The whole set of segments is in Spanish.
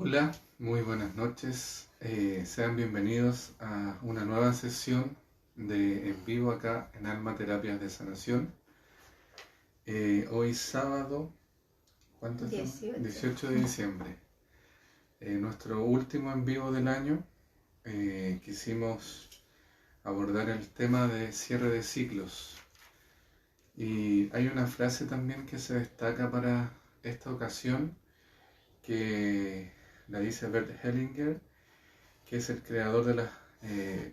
Hola, muy buenas noches. Sean bienvenidos a una nueva sesión de en vivo acá en Alma Terapias de Sanación. Hoy sábado, ¿cuánto estamos? 18 de diciembre. Nuestro último en vivo del año. Quisimos abordar el tema de cierre de ciclos. Y hay una frase también que se destaca para esta ocasión que la dice Bert Hellinger, que es el creador de las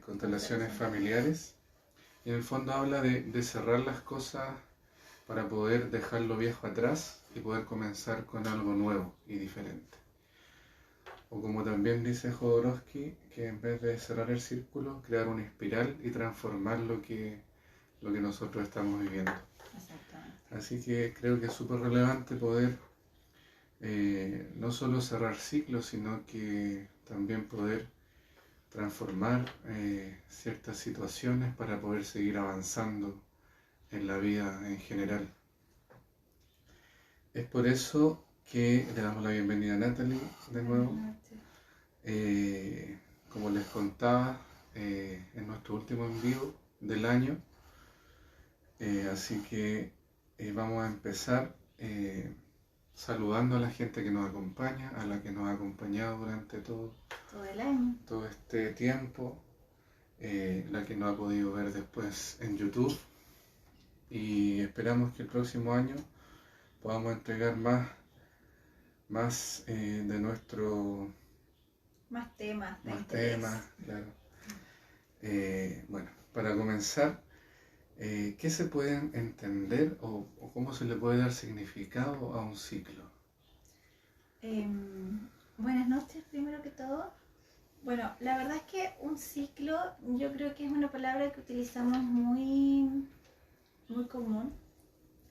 constelaciones familiares, y en el fondo habla de cerrar las cosas para poder dejar lo viejo atrás y poder comenzar con algo nuevo y diferente. O como también dice Jodorowsky, que en vez de cerrar el círculo, crear una espiral y transformar lo que nosotros estamos viviendo. Así que creo que es súper relevante poder no solo cerrar ciclos, sino que también poder transformar ciertas situaciones para poder seguir avanzando en la vida en general. Es por eso que le damos la bienvenida a Natalie de nuevo. Como les contaba, en nuestro último en vivo del año. Así que vamos a empezar saludando a la gente que nos acompaña, a la que nos ha acompañado durante todo el año, todo este tiempo, la que nos ha podido ver después en YouTube, y esperamos que el próximo año podamos entregar más de nuestro... más temas de más interés. temas, claro. Bueno, para comenzar, ¿qué se puede entender o cómo se le puede dar significado a un ciclo? Buenas noches, primero que todo. Bueno, la verdad es que un ciclo yo creo que es una palabra que utilizamos muy común,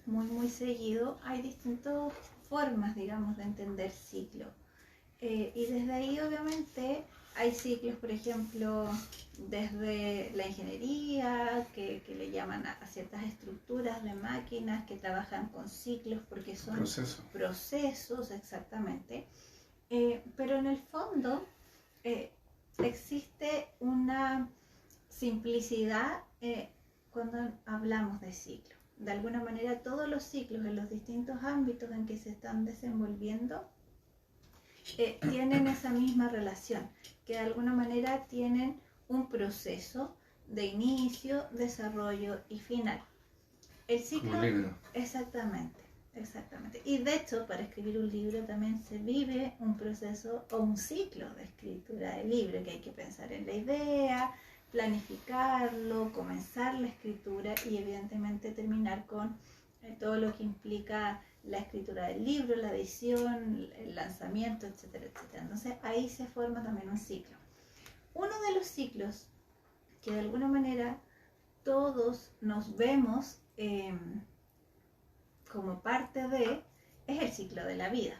muy seguido. Hay distintas formas, digamos, de entender ciclo. Y desde ahí, obviamente, hay ciclos, por ejemplo, desde la ingeniería, que le llaman a ciertas estructuras de máquinas que trabajan con ciclos porque son procesos exactamente. Pero en el fondo existe una simplicidad cuando hablamos de ciclo. De alguna manera, todos los ciclos en los distintos ámbitos en que se están desenvolviendo tienen esa misma relación, que de alguna manera tienen un proceso de inicio, desarrollo y final. El ciclo, como libro. Exactamente. Y de hecho, para escribir un libro también se vive un proceso o un ciclo de escritura del libro, que hay que pensar en la idea, planificarlo, comenzar la escritura y evidentemente terminar con todo lo que implica la escritura del libro, la edición, el lanzamiento, etcétera, etcétera. Entonces ahí se forma también un ciclo. Uno de los ciclos que de alguna manera todos nos vemos como parte de, es el ciclo de la vida.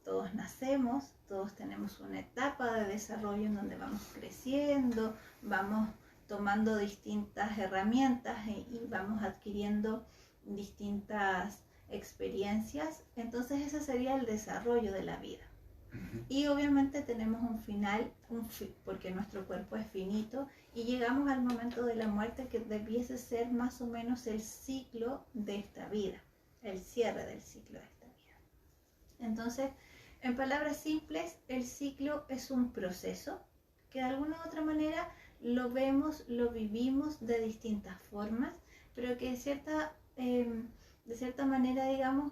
Todos nacemos, todos tenemos una etapa de desarrollo en donde vamos creciendo, vamos tomando distintas herramientas y vamos adquiriendo distintas experiencias. Entonces ese sería el desarrollo de la vida. Y obviamente tenemos un final, porque nuestro cuerpo es finito, y llegamos al momento de la muerte, que debiese ser más o menos el ciclo de esta vida, el cierre del ciclo de esta vida. Entonces, en palabras simples, el ciclo es un proceso que de alguna u otra manera lo vemos, lo vivimos de distintas formas, pero que de cierta manera, digamos,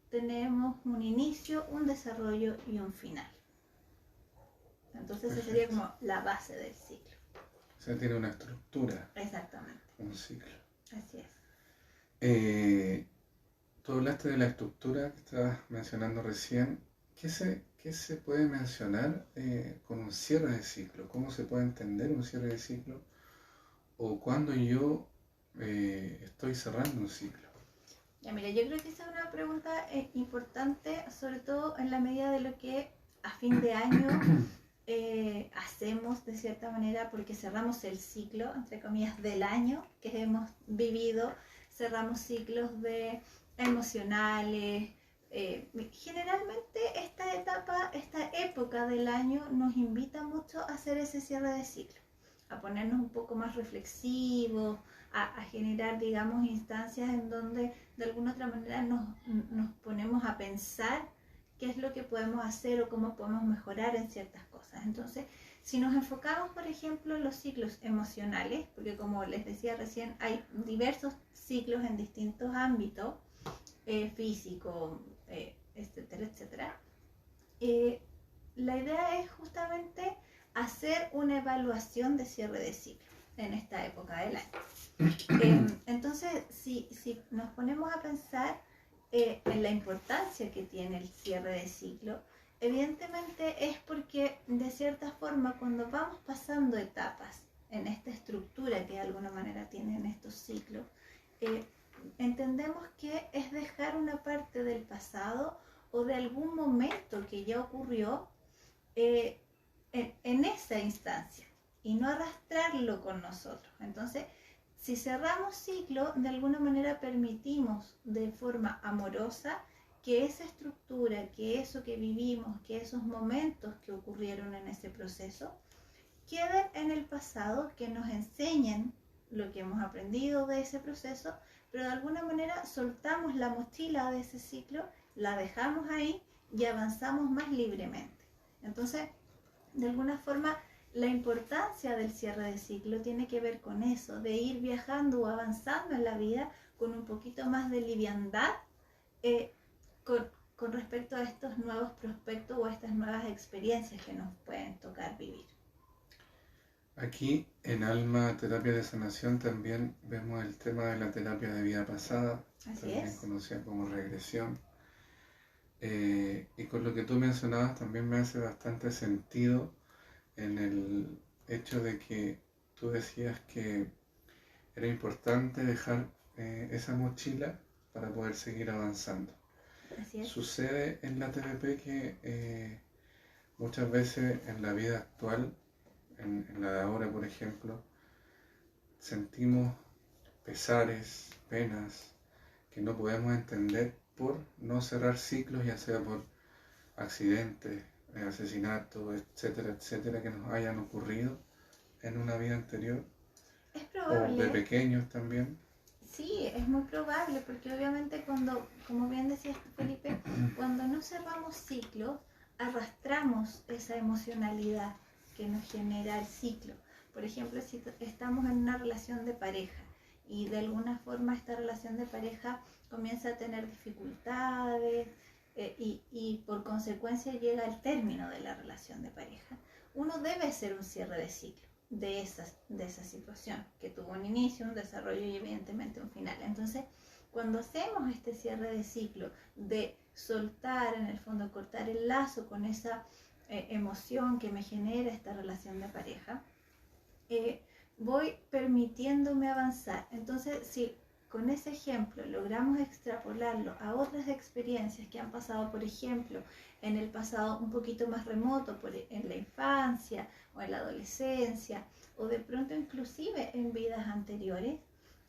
tenemos un inicio, un desarrollo y un final. Entonces esa sería como la base del ciclo. O sea, tiene una estructura. Exactamente. Un ciclo. Así es. Tú hablaste de la estructura que estabas mencionando recién. ¿Qué se puede mencionar con un cierre de ciclo? ¿Cómo se puede entender un cierre de ciclo? ¿O cuándo yo estoy cerrando un ciclo? Ya, mira, yo creo que esa es una pregunta importante, sobre todo en la medida de lo que a fin de año hacemos de cierta manera, porque cerramos el ciclo, entre comillas, del año que hemos vivido, cerramos ciclos de emocionales, Generalmente esta etapa, esta época del año nos invita mucho a hacer ese cierre de ciclo, a ponernos un poco más reflexivos, a generar, digamos, instancias en donde de alguna otra manera nos ponemos a pensar qué es lo que podemos hacer o cómo podemos mejorar en ciertas cosas. Entonces, si nos enfocamos, por ejemplo, en los ciclos emocionales, porque como les decía recién, hay diversos ciclos en distintos ámbitos, físico, etcétera, etcétera. La idea es justamente hacer una evaluación de cierre de ciclo en esta época del año. Entonces, si nos ponemos a pensar en la importancia que tiene el cierre de ciclo, evidentemente es porque de cierta forma cuando vamos pasando etapas en esta estructura que de alguna manera tienen estos ciclos, entendemos que es dejar una parte del pasado o de algún momento que ya ocurrió en esa instancia y no arrastrarlo con nosotros. Entonces, si cerramos ciclo, de alguna manera permitimos de forma amorosa que esa estructura, que eso que vivimos, que esos momentos que ocurrieron en ese proceso, queden en el pasado, que nos enseñen lo que hemos aprendido de ese proceso, pero de alguna manera soltamos la mochila de ese ciclo, la dejamos ahí y avanzamos más libremente. Entonces, de alguna forma, la importancia del cierre de ciclo tiene que ver con eso, de ir viajando o avanzando en la vida con un poquito más de liviandad con respecto a estos nuevos prospectos o a estas nuevas experiencias que nos pueden tocar vivir. Aquí en Alma Terapia de Sanación también vemos el tema de la terapia de vida pasada, también conocida como regresión. Y con lo que tú mencionabas también me hace bastante sentido en el hecho de que tú decías que era importante dejar esa mochila para poder seguir avanzando. Así es. Sucede en la TDP que muchas veces en la vida actual, en la de ahora por ejemplo, sentimos pesares, penas que no podemos entender por no cerrar ciclos, ya sea por accidentes, asesinatos, etcétera, etcétera, que nos hayan ocurrido en una vida anterior. Es probable. O de pequeños también. Sí, es muy probable, porque obviamente cuando, como bien decías Felipe, cuando no cerramos ciclos, arrastramos esa emocionalidad que nos genera el ciclo. Por ejemplo, si estamos en una relación de pareja y de alguna forma esta relación de pareja comienza a tener dificultades y por consecuencia llega al término de la relación de pareja, uno debe hacer un cierre de ciclo de esa situación que tuvo un inicio, un desarrollo y evidentemente un final. Entonces, cuando hacemos este cierre de ciclo de soltar, en el fondo cortar el lazo con esa emoción que me genera esta relación de pareja, voy permitiéndome avanzar. Entonces, si con ese ejemplo logramos extrapolarlo a otras experiencias que han pasado, por ejemplo, en el pasado un poquito más remoto, en la infancia o en la adolescencia, o de pronto inclusive en vidas anteriores,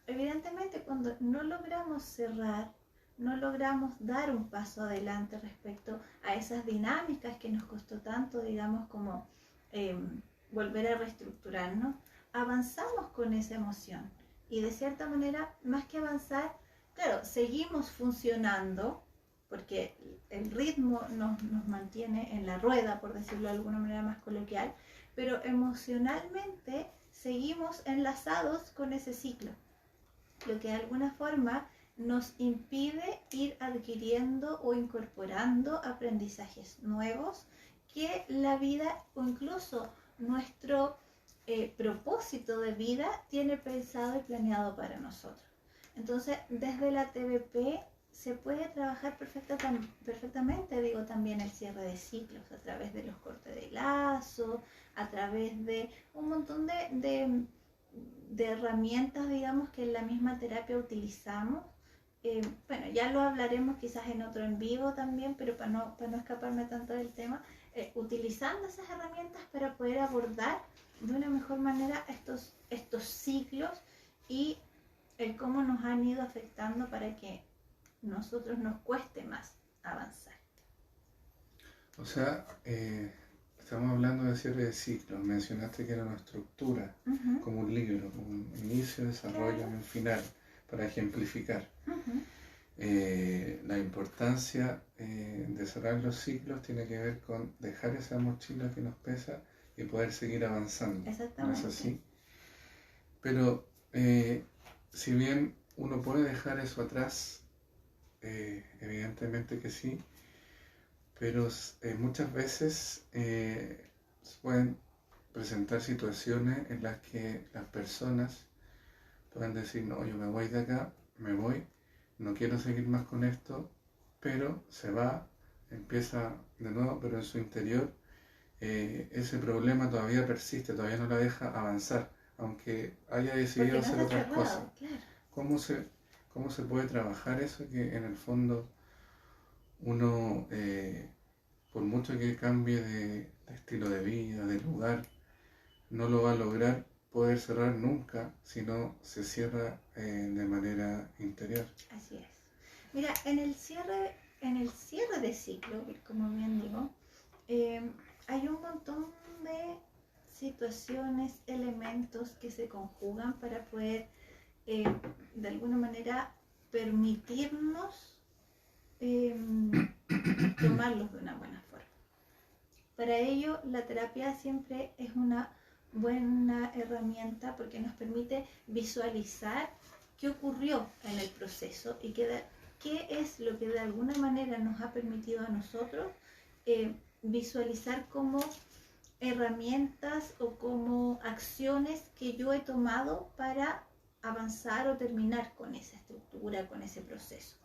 evidentemente cuando no logramos cerrar, no logramos dar un paso adelante respecto a esas dinámicas que nos costó tanto, digamos, como volver a reestructurarnos, avanzamos con esa emoción. Y de cierta manera, más que avanzar, claro, seguimos funcionando, porque el ritmo nos mantiene en la rueda, por decirlo de alguna manera más coloquial, pero emocionalmente seguimos enlazados con ese ciclo, lo que de alguna forma nos impide ir adquiriendo o incorporando aprendizajes nuevos que la vida o incluso nuestro propósito de vida tiene pensado y planeado para nosotros. Entonces, desde la TBP se puede trabajar perfectamente, digo, también el cierre de ciclos a través de los cortes de lazo, a través de un montón de herramientas, digamos, que en la misma terapia utilizamos. Bueno, ya lo hablaremos quizás en otro en vivo también, pero para no escaparme tanto del tema, utilizando esas herramientas para poder abordar de una mejor manera estos ciclos y el cómo nos han ido afectando para que nosotros nos cueste más avanzar. O sea, estamos hablando de cierre de ciclos. Mencionaste que era una estructura, como un libro, como un inicio, desarrollo y un final, para ejemplificar. La importancia de cerrar los ciclos tiene que ver con dejar esa mochila que nos pesa y poder seguir avanzando. ¿No es así? Pero si bien uno puede dejar eso atrás, evidentemente que sí, pero muchas veces se pueden presentar situaciones en las que las personas puedan decir, no, yo me voy de acá, me voy, no quiero seguir más con esto, pero se va, empieza de nuevo, pero en su interior ese problema todavía persiste, todavía no la deja avanzar, aunque haya decidido hacer otras cosas. Claro. ¿Cómo se puede trabajar eso que en el fondo uno, por mucho que cambie de estilo de vida, de lugar, no lo va a lograr poder cerrar nunca si no se cierra de manera interior? Así es. Mira, en el cierre de ciclo, como bien digo, hay un montón de situaciones, elementos que se conjugan para poder, de alguna manera, permitirnos tomarlos de una buena forma. Para ello, la terapia siempre es una buena herramienta porque nos permite visualizar qué ocurrió en el proceso y qué es lo que de alguna manera nos ha permitido a nosotros visualizar como herramientas o como acciones que yo he tomado para avanzar o terminar con esa estructura, con ese proceso.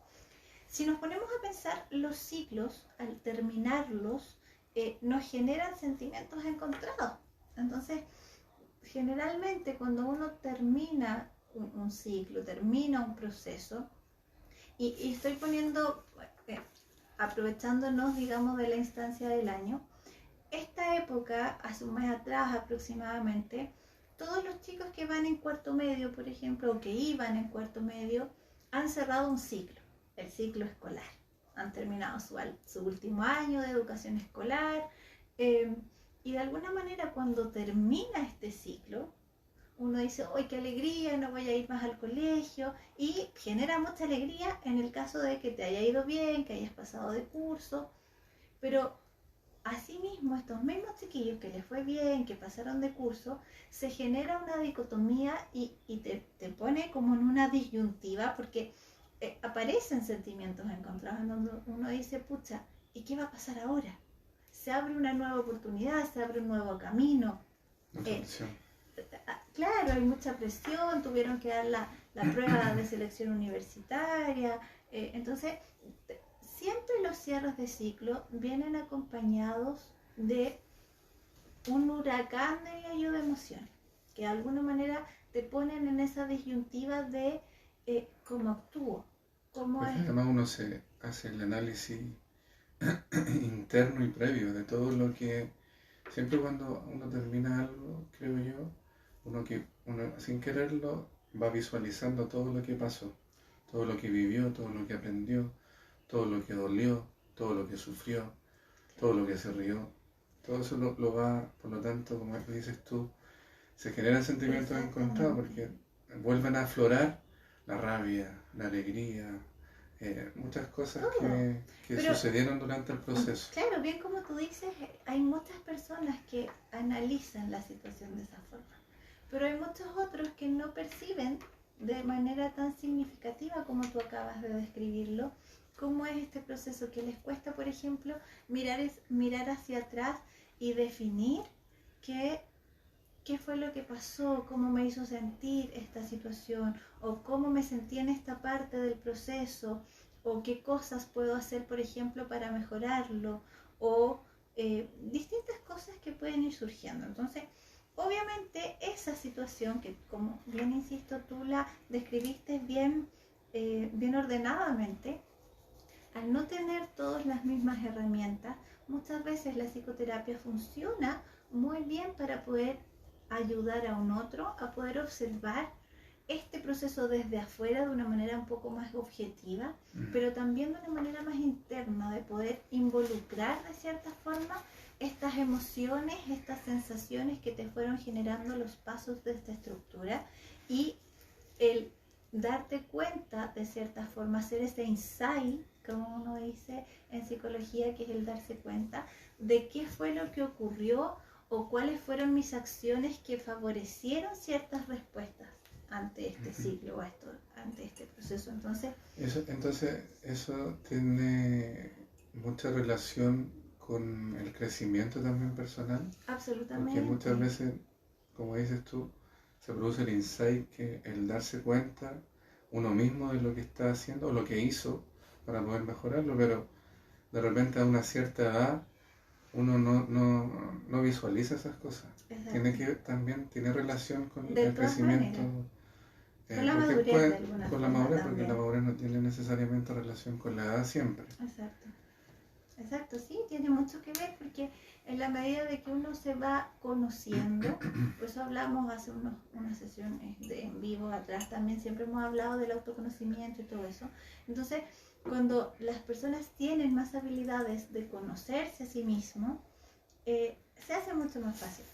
Si nos ponemos a pensar, los ciclos, al terminarlos, nos generan sentimientos encontrados. Entonces, generalmente cuando uno termina un ciclo, termina un proceso, y estoy poniendo, aprovechándonos, digamos, de la instancia del año, esta época, hace un mes atrás aproximadamente, todos los chicos que van en cuarto medio, por ejemplo, o que iban en cuarto medio, han cerrado un ciclo, el ciclo escolar. Han terminado su último año de educación escolar, y de alguna manera cuando termina este ciclo, uno dice, ¡ay, qué alegría! No voy a ir más al colegio, y genera mucha alegría en el caso de que te haya ido bien, que hayas pasado de curso, pero asimismo estos mismos chiquillos que les fue bien, que pasaron de curso, se genera una dicotomía y te pone como en una disyuntiva porque aparecen sentimientos encontrados en donde uno dice, pucha, ¿y qué va a pasar ahora? Se abre una nueva oportunidad, se abre un nuevo camino. Claro, hay mucha presión, tuvieron que dar la prueba de selección universitaria, entonces siempre los cierres de ciclo vienen acompañados de un huracán, diría yo, de emociones, que de alguna manera te ponen en esa disyuntiva de cómo actúo, cómo es. Además uno se hace el análisis interno y previo de todo lo que, siempre cuando uno termina algo, creo yo, uno sin quererlo va visualizando todo lo que pasó, todo lo que vivió, todo lo que aprendió, todo lo que dolió, todo lo que sufrió, todo lo que se rió, todo eso lo va, por lo tanto, como dices tú, se generan sentimientos encontrados porque vuelven a aflorar la rabia, la alegría, muchas cosas que sucedieron durante el proceso. Claro, bien como tú dices, hay muchas personas que analizan la situación de esa forma, pero hay muchos otros que no perciben de manera tan significativa como tú acabas de describirlo, cómo es este proceso, que les cuesta, por ejemplo, mirar hacia atrás y definir qué fue lo que pasó, cómo me hizo sentir esta situación, o cómo me sentí en esta parte del proceso, o qué cosas puedo hacer, por ejemplo, para mejorarlo, o distintas cosas que pueden ir surgiendo. Entonces, obviamente, esa situación que, como bien insisto, tú la describiste bien ordenadamente, al no tener todas las mismas herramientas, muchas veces la psicoterapia funciona muy bien para poder ayudar a un otro a poder observar este proceso desde afuera de una manera un poco más objetiva, pero también de una manera más interna, de poder involucrar de cierta forma estas emociones, estas sensaciones que te fueron generando los pasos de esta estructura, y el darte cuenta de cierta forma, hacer ese insight, como uno dice en psicología, que es el darse cuenta de qué fue lo que ocurrió o cuáles fueron mis acciones que favorecieron ciertas respuestas ante este ciclo o ante este proceso. Entonces eso tiene mucha relación con el crecimiento también personal. Absolutamente. Porque muchas veces, como dices tú, se produce el insight, que el darse cuenta uno mismo de lo que está haciendo o lo que hizo para poder mejorarlo, pero de repente a una cierta edad uno no visualiza esas cosas. Tiene relación con el crecimiento. Con la madurez de alguna con la madurez, porque la madurez no tiene necesariamente relación con la edad siempre. Exacto, sí, tiene mucho que ver, porque en la medida de que uno se va conociendo, por eso hablamos hace unas sesiones en vivo atrás, también siempre hemos hablado del autoconocimiento y todo eso. Entonces, cuando las personas tienen más habilidades de conocerse a sí mismo, se hace mucho más fácil.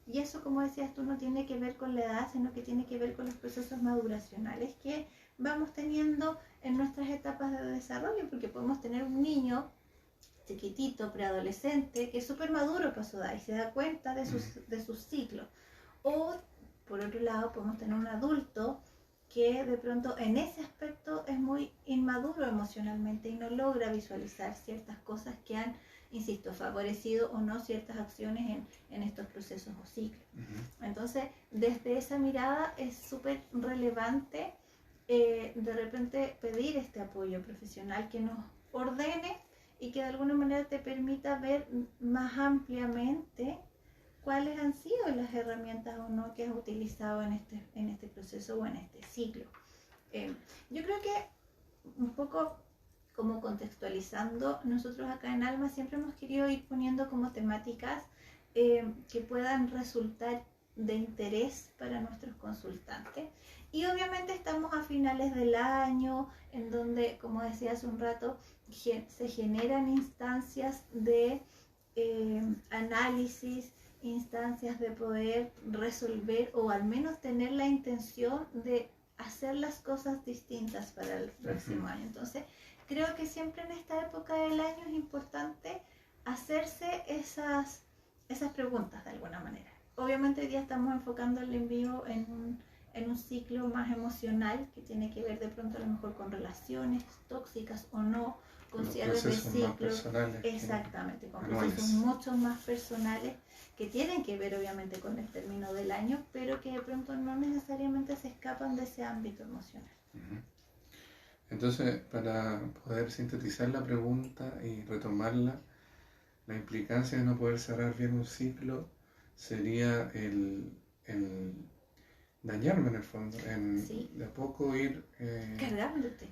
Y eso, como decías tú, no tiene que ver con la edad, sino que tiene que ver con los procesos maduracionales que vamos teniendo en nuestras etapas de desarrollo, porque podemos tener un niño chiquitito, preadolescente, que es súper maduro para su edad y se da cuenta de sus ciclos. O, por otro lado, podemos tener un adulto que de pronto en ese aspecto es muy inmaduro emocionalmente y no logra visualizar ciertas cosas que han, insisto, favorecido o no ciertas acciones en estos procesos o ciclos. Entonces, desde esa mirada es súper relevante de repente pedir este apoyo profesional que nos ordene y que de alguna manera te permita ver más ampliamente cuáles han sido las herramientas o no que has utilizado en este proceso o en este ciclo. Yo creo que un poco como contextualizando, nosotros acá en Alma siempre hemos querido ir poniendo como temáticas que puedan resultar de interés para nuestros consultantes. Y obviamente estamos a finales del año, en donde, como decía hace un rato, se generan instancias de análisis, instancias de poder resolver o al menos tener la intención de hacer las cosas distintas para el próximo año. Entonces, creo que siempre en esta época del año es importante hacerse esas preguntas de alguna manera. Obviamente hoy día estamos enfocando el en vivo en un ciclo más emocional que tiene que ver de pronto a lo mejor con relaciones tóxicas o no, con cierres de ciclos, exactamente, con procesos mucho más personales que tienen que ver obviamente con el término del año, pero que de pronto no necesariamente se escapan de ese ámbito emocional. Entonces, para poder sintetizar la pregunta y retomarla, la implicancia de no poder cerrar bien un ciclo sería el dañarme en el fondo, de a poco ir cargándote.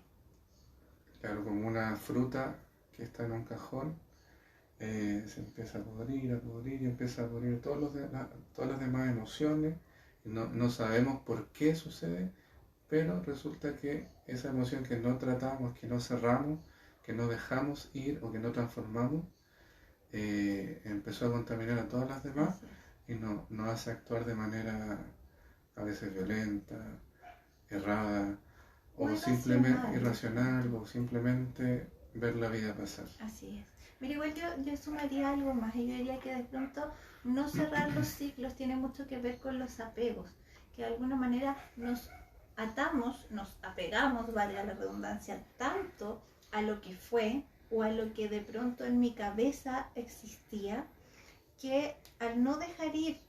Claro, como una fruta que está en un cajón, se empieza a pudrir y empieza a pudrir todas las demás emociones. No sabemos por qué sucede, pero resulta que esa emoción que no tratamos, que no cerramos, que no dejamos ir o que no transformamos, empezó a contaminar a todas las demás y nos hace actuar de manera a veces violenta, errada, o simplemente irracional, o simplemente ver la vida pasar. Así es. Mira, igual yo sumaría algo más, y yo diría que de pronto no cerrar los ciclos tiene mucho que ver con los apegos, que de alguna manera nos atamos, nos apegamos, valga la redundancia, tanto a lo que fue o a lo que de pronto en mi cabeza existía, que al no dejar ir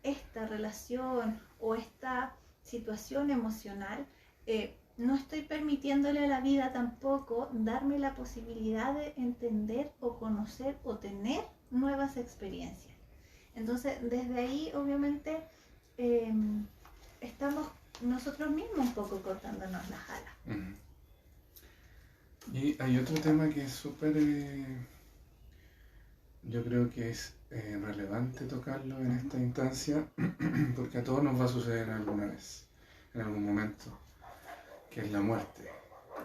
esta relación o esta situación emocional, no estoy permitiéndole a la vida tampoco darme la posibilidad de entender o conocer o tener nuevas experiencias. Entonces, desde ahí, obviamente, estamos nosotros mismos un poco cortándonos las alas. Y hay otro tema que es súper, yo creo que es relevante tocarlo en esta instancia, porque a todos nos va a suceder alguna vez. en algún momento, que es la muerte.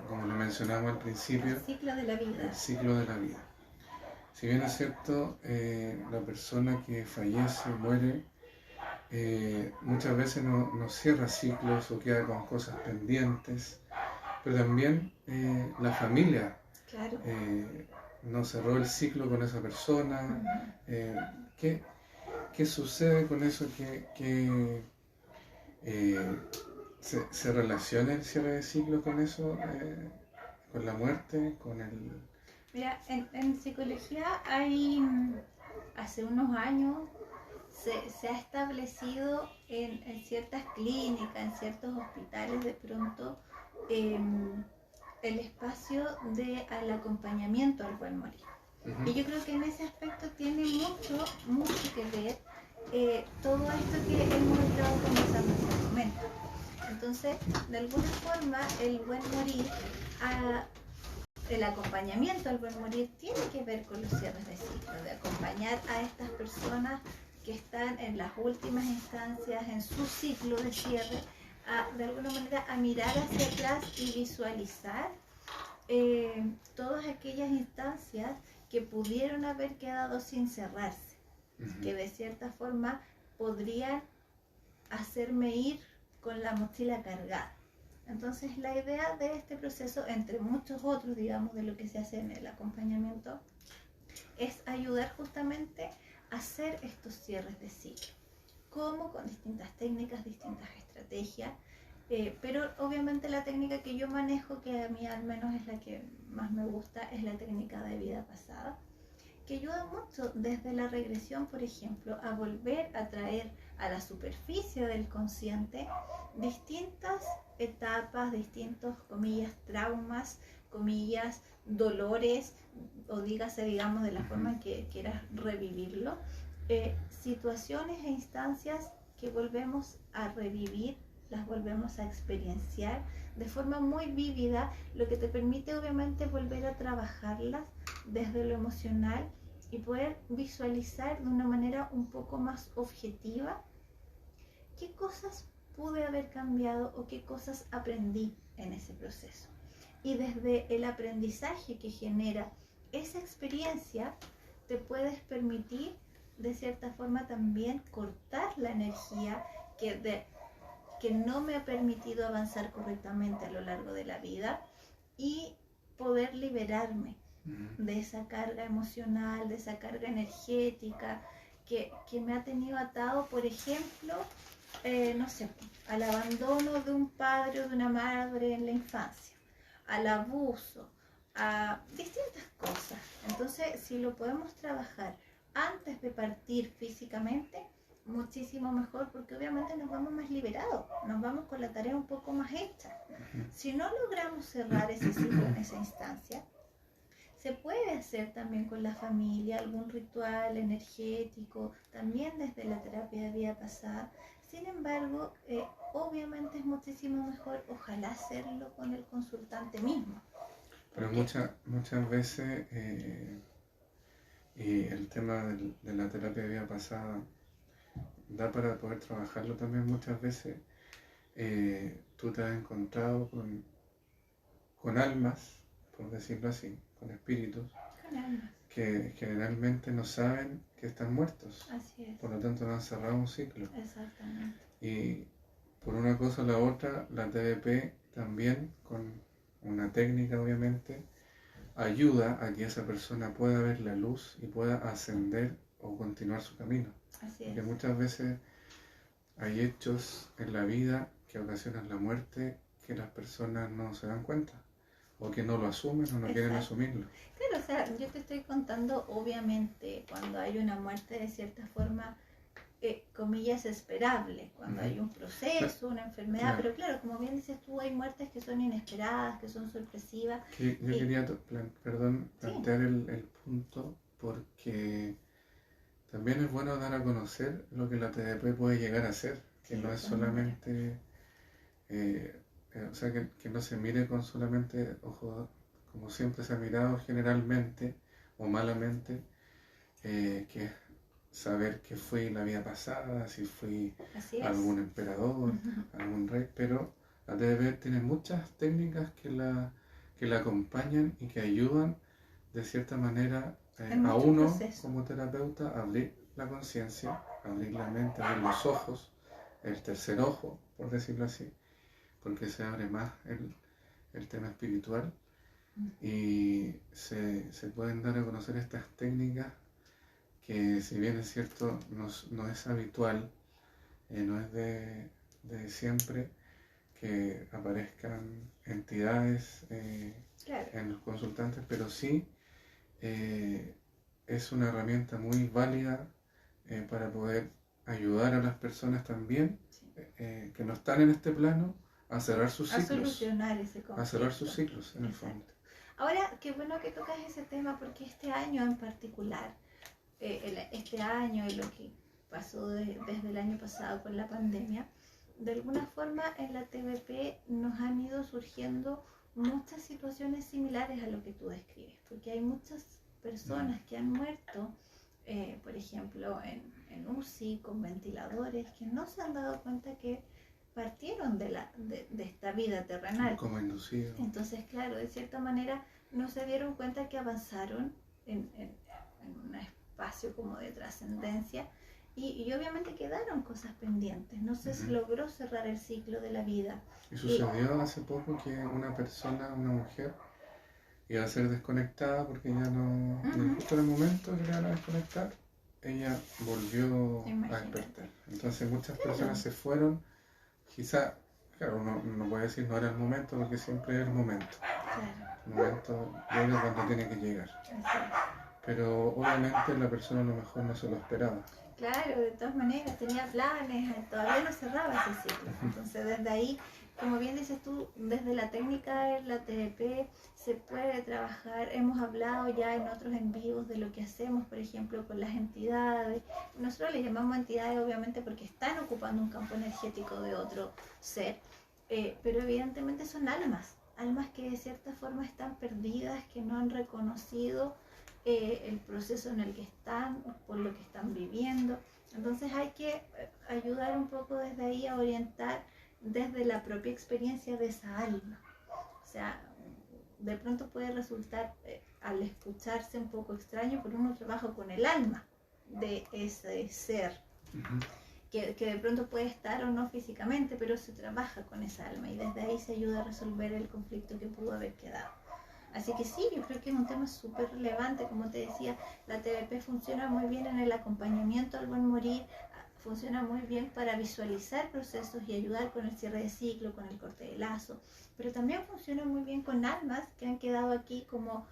Como lo mencionamos al principio, el ciclo de la vida. el ciclo de la vida. Si bien es cierto, la persona que fallece, muere, muchas veces no cierra ciclos o queda con cosas pendientes, pero también la familia Claro. no cerró el ciclo con esa persona. ¿Qué sucede con eso? Que se relaciona el cierre de ciclo con eso, con la muerte, con el... Mira, en psicología hay, hace unos años, se ha establecido en ciertas clínicas, en ciertos hospitales de pronto, el espacio del acompañamiento al buen morir. Y yo creo que en ese aspecto tiene mucho que ver todo esto que hemos estado conversando en este momento. Entonces, de alguna forma, el buen morir, el acompañamiento al buen morir tiene que ver con los cierres de ciclo, de acompañar a estas personas que están en las últimas instancias, en su ciclo de cierre, de alguna manera a mirar hacia atrás y visualizar todas aquellas instancias que pudieron haber quedado sin cerrarse, que de cierta forma podrían hacerme ir con la mochila cargada. Entonces la idea de este proceso, entre muchos otros, digamos, de lo que se hace en el acompañamiento, es ayudar justamente a hacer estos cierres de ciclo, como con distintas técnicas, distintas estrategias, pero obviamente la técnica que yo manejo, que a mí al menos es la que más me gusta, es la técnica de vida pasada, que ayuda mucho desde la regresión, por ejemplo, a volver a traer a la superficie del consciente distintas etapas, distintos, comillas, traumas, comillas, dolores, o dígase, digamos, de la forma en que quieras revivirlo, situaciones e instancias que volvemos a revivir, las volvemos a experienciar de forma muy vívida, lo que te permite obviamente volver a trabajarlas desde lo emocional y poder visualizar de una manera un poco más objetiva qué cosas pude haber cambiado o qué cosas aprendí en ese proceso. Y desde el aprendizaje que genera esa experiencia, te puedes permitir de cierta forma también cortar la energía que no me ha permitido avanzar correctamente a lo largo de la vida y poder liberarme de esa carga emocional, de esa carga energética que me ha tenido atado, por ejemplo, no sé, al abandono de un padre o de una madre en la infancia, al abuso, a distintas cosas. Entonces, si lo podemos trabajar antes de partir físicamente, muchísimo mejor, porque obviamente nos vamos más liberados, nos vamos con la tarea un poco más hecha. Si no logramos cerrar ese ciclo en esa instancia, se puede hacer también con la familia algún ritual energético, también desde la terapia de vida pasada. Sin embargo, obviamente es muchísimo mejor, ojalá hacerlo con el consultante mismo. Pero muchas veces y el tema de la terapia de vida pasada da para poder trabajarlo también muchas veces. Tú te has encontrado con almas, por decirlo así, con espíritus, que generalmente no saben que están muertos. Así es. Por lo tanto no han cerrado un ciclo. Exactamente. Y por una cosa o la otra, la TDP también, con una técnica obviamente, ayuda a que esa persona pueda ver la luz y pueda ascender o continuar su camino. Así Porque es. muchas veces hay hechos en la vida que ocasionan la muerte que las personas no se dan cuenta, o que no lo asumen o no quieren asumirlo. Claro, o sea, yo te estoy contando, obviamente, cuando hay una muerte de cierta forma, comillas, esperable, cuando hay un proceso, una enfermedad, pero claro, como bien dices tú, hay muertes que son inesperadas, que son sorpresivas. Yo quería plantear el punto, porque también es bueno dar a conocer lo que la TDP puede llegar a ser, que no es solamente, o sea, que no se mire con solamente ojos, como siempre se ha mirado generalmente o malamente, que es saber que fui la vida pasada, si fui Así es. algún emperador, algún rey, pero la TDP tiene muchas técnicas que la acompañan y que ayudan de cierta manera En a muchos uno procesos. como terapeuta a abrir la conciencia, abrir la mente, abrir los ojos, el tercer ojo, por decirlo así, porque se abre más el tema espiritual y se pueden dar a conocer estas técnicas que, si bien es cierto, no es habitual, no es de siempre que aparezcan entidades Claro. en los consultantes, pero sí es una herramienta muy válida para poder ayudar a las personas también Sí. que no están en este plano a cerrar sus A ciclos, solucionar ese conflicto. a cerrar sus ciclos en el Exacto. fondo. Ahora, qué bueno que tocas ese tema porque este año en particular, este año y lo que pasó desde el año pasado con la pandemia, de alguna forma en la TVP nos han ido surgiendo muchas situaciones similares a lo que tú describes, porque hay muchas personas que han muerto, por ejemplo, en UCI con ventiladores, que no se han dado cuenta que partieron de esta vida terrenal. Como inducido. Entonces, claro, de cierta manera no se dieron cuenta que avanzaron en un espacio como de trascendencia y obviamente quedaron cosas pendientes, no se logró cerrar el ciclo de la vida. Y sucedió hace poco que una persona, una mujer, iba a ser desconectada porque ya no, justo en el momento que le iban a desconectar, ella volvió a despertar. Entonces muchas personas se fueron, quizá, claro, uno no puede decir no era el momento porque siempre es el momento. Claro. El momento llega cuando tiene que llegar. Así es. Pero obviamente la persona a lo mejor no se lo esperaba. Claro, de todas maneras, tenía planes, todavía no cerraba ese ciclo. Entonces, desde ahí, como bien dices tú, desde la técnica de la TDP se puede trabajar. Hemos hablado ya en otros en vivos de lo que hacemos, por ejemplo, con las entidades. Nosotros les llamamos entidades, obviamente, porque están ocupando un campo energético de otro ser, pero evidentemente son almas que de cierta forma están perdidas, que no han reconocido el proceso en el que están, por lo que están viviendo. Entonces hay que ayudar un poco desde ahí a orientar desde la propia experiencia de esa alma. O sea, de pronto puede resultar al escucharse un poco extraño, pero uno trabaja con el alma de ese ser. Que de pronto puede estar o no físicamente, pero se trabaja con esa alma y desde ahí se ayuda a resolver el conflicto que pudo haber quedado. Así que sí, yo creo que es un tema súper relevante, como te decía, la TVP funciona muy bien en el acompañamiento al buen morir, funciona muy bien para visualizar procesos y ayudar con el cierre de ciclo, con el corte de lazo, pero también funciona muy bien con almas que han quedado aquí como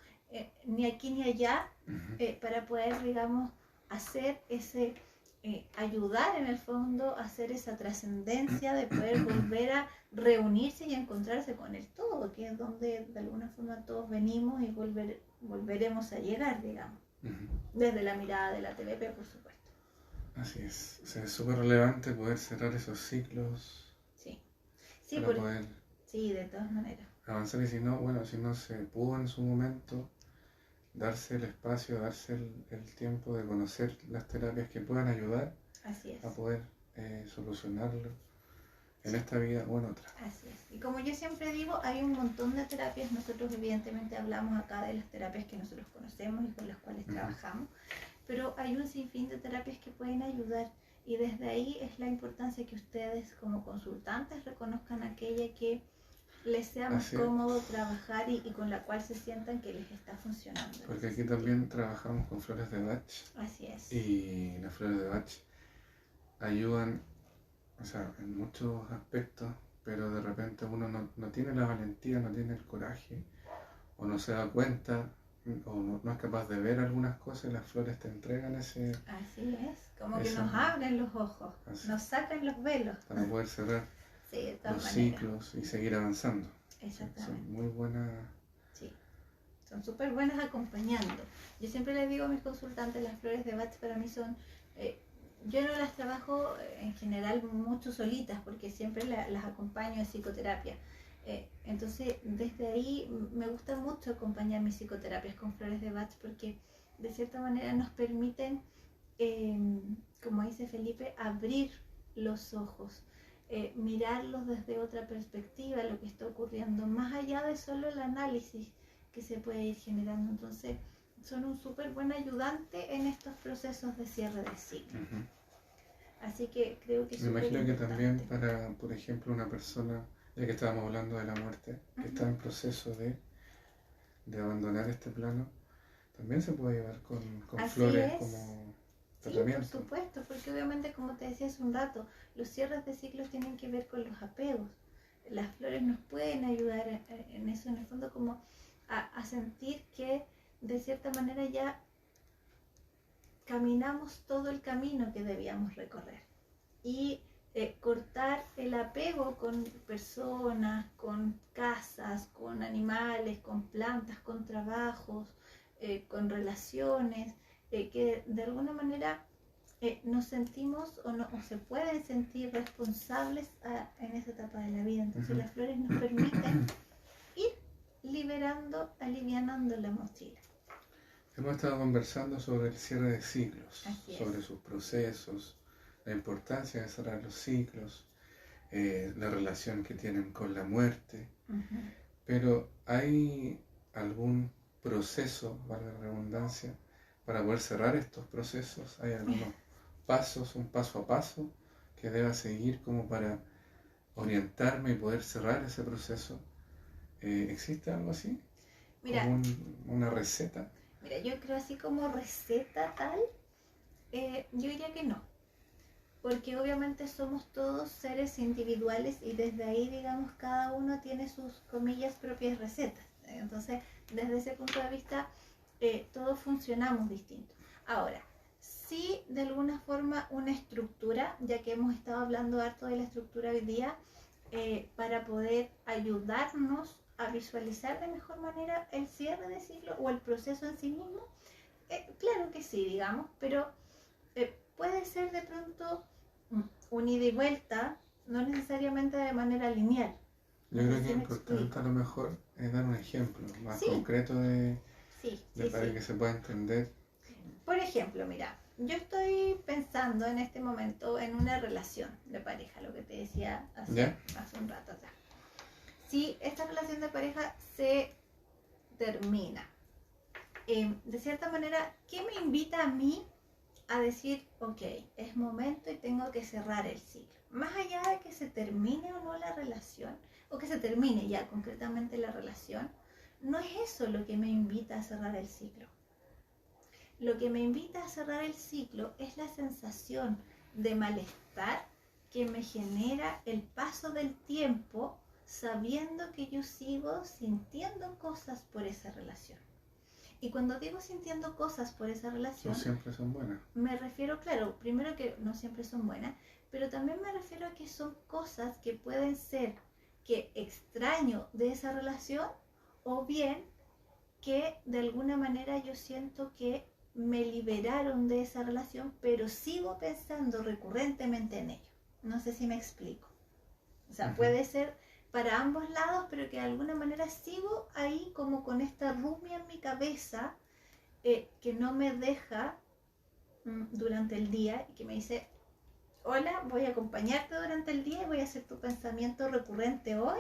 ni aquí ni allá, para poder, digamos, hacer ese... ayudar en el fondo a hacer esa trascendencia de poder volver a reunirse y a encontrarse con el todo, que es donde de alguna forma todos venimos y volveremos a llegar, digamos, desde la mirada de la TVP, por supuesto. Así es, o sea, es súper relevante poder cerrar esos ciclos. Sí, sí, para poder sí, de todas maneras. Avanzar, y si no, bueno, si no se pudo en su momento, darse el espacio, darse el tiempo de conocer las terapias que puedan ayudar a poder solucionarlo en esta vida o en otra. Así es. Y como yo siempre digo, hay un montón de terapias. Nosotros evidentemente hablamos acá de las terapias que nosotros conocemos y con las cuales trabajamos, pero hay un sinfín de terapias que pueden ayudar y desde ahí es la importancia que ustedes como consultantes reconozcan aquella que les sea más cómodo trabajar y con la cual se sientan que les está funcionando. Porque aquí también trabajamos con flores de Bach. Así es. Y las flores de Bach ayudan, o sea, en muchos aspectos, pero de repente uno no tiene la valentía, no tiene el coraje, o no se da cuenta, o no es capaz de ver algunas cosas, y las flores te entregan ese... Así es, como que nos abren los ojos, nos sacan los velos. Para poder cerrar los ciclos y seguir avanzando. Exactamente. Son muy buenas. Sí, son súper buenas acompañando. Yo siempre les digo a mis consultantes, las flores de Bach para mí son... yo no las trabajo en general mucho solitas porque siempre las acompaño en psicoterapia. Entonces, desde ahí me gusta mucho acompañar mis psicoterapias con flores de Bach porque de cierta manera nos permiten como dice Felipe, abrir los ojos, mirarlos desde otra perspectiva, lo que está ocurriendo, más allá de solo el análisis que se puede ir generando. Entonces, son un súper buen ayudante en estos procesos de cierre de ciclo. Así que creo que es Me imagino que importante. también para, por ejemplo, una persona, ya que estábamos hablando de la muerte, que está en proceso de abandonar este plano, también se puede llevar con Así flores es. como Sí, tratamiento. por supuesto, porque obviamente, como te decía hace un rato, los cierres de ciclos tienen que ver con los apegos. Las flores nos pueden ayudar en eso, en el fondo, como a sentir que de cierta manera ya caminamos todo el camino que debíamos recorrer. Y cortar el apego con personas, con casas, con animales, con plantas, con trabajos, con relaciones, que de alguna manera nos sentimos o se pueden sentir responsables en esa etapa de la vida. Entonces las flores nos permiten ir liberando, alivianando la mochila. Hemos estado conversando sobre el cierre de ciclos, Así sobre es. sus procesos, la importancia de cerrar los ciclos, la relación que tienen con la muerte. Pero ¿hay algún proceso, valga la redundancia, para poder cerrar estos procesos? ¿Hay algunos pasos, un paso a paso que deba seguir como para orientarme y poder cerrar ese proceso? ¿Existe algo así? Mira, ¿Como una receta? Mira, yo creo así como receta tal, yo diría que no. Porque obviamente somos todos seres individuales y desde ahí, digamos, cada uno tiene sus, comillas, propias recetas. Entonces, desde ese punto de vista, todos funcionamos distinto. Ahora, sí, de alguna forma, una estructura, ya que hemos estado hablando harto de la estructura hoy día, para poder ayudarnos a visualizar de mejor manera el cierre de ciclo o el proceso en sí mismo. Claro que sí, digamos, pero puede ser de pronto un ida y vuelta, no necesariamente de manera lineal. Yo creo que es importante a lo mejor dar un ejemplo más concreto para que se pueda entender. Por ejemplo, mira, yo estoy pensando en este momento en una relación de pareja, lo que te decía hace un rato atrás. Si esta relación de pareja se termina, de cierta manera, ¿qué me invita a mí a decir, ok, es momento y tengo que cerrar el ciclo? Más allá de que se termine o no la relación, o que se termine ya concretamente la relación, no es eso lo que me invita a cerrar el ciclo. Lo que me invita a cerrar el ciclo es la sensación de malestar que me genera el paso del tiempo, sabiendo que yo sigo sintiendo cosas por esa relación. Y cuando digo sintiendo cosas por esa relación, no siempre son buenas. Me refiero, claro, primero que no siempre son buenas, pero también me refiero a que son cosas que pueden ser que extraño de esa relación, o bien que de alguna manera yo siento que me liberaron de esa relación, pero sigo pensando recurrentemente en ello. No sé si me explico. O sea, puede ser para ambos lados, pero que de alguna manera sigo ahí como con esta rumia en mi cabeza, que no me deja durante el día y que me dice, hola, voy a acompañarte durante el día y voy a hacer tu pensamiento recurrente hoy,